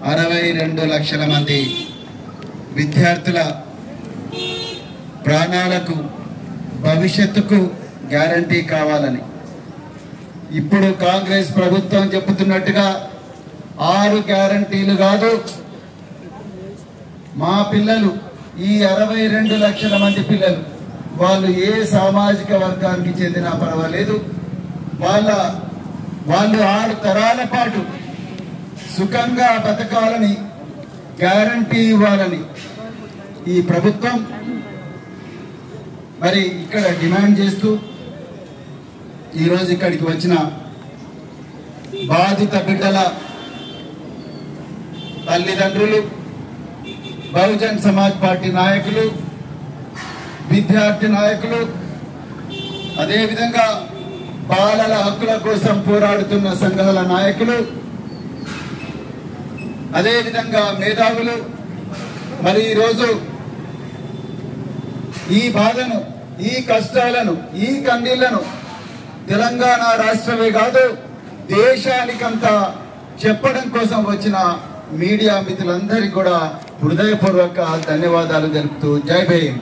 $62 లక్షల మంది విద్యార్థుల ప్రాణాలకు భవిష్యత్తుకు గ్యారంటీ కావాలని ఇప్పుడు కాంగ్రెస్ ప్రభుత్వం చెబుతున్నట్టుగా 6 గ్యారంటీలు కాదు, మా పిల్లలు ఈ 62 లక్షల మంది పిల్లలు వాళ్ళు ఏ సామాజిక వర్గానికి చెందినా పర్వాలేదు, వాళ్ళు 6 తరాల పాటు సుఖంగా బతకాలని గ్యారంటీ ఇవ్వాలని ఈ ప్రభుత్వం మరి ఇక్కడ డిమాండ్ చేస్తూ ఈరోజు ఇక్కడికి వచ్చిన బాధిత బిడ్డల తల్లిదండ్రులు, బహుజన్ సమాజ్ పార్టీ నాయకులు, విద్యార్థి నాయకులు, అదేవిధంగా బాలల హక్కుల కోసం పోరాడుతున్న సంఘాల నాయకులు, అదేవిధంగా మేధావులు మరి ఈరోజు ఈ బాధను, ఈ కష్టాలను, ఈ కన్నీళ్లను తెలంగాణ రాష్ట్రమే కాదు దేశానికంతా చెప్పడం కోసం వచ్చిన మీడియా మిత్రులందరికీ కూడా హృదయపూర్వక ధన్యవాదాలు తెలుపుతూ జై భీమ్.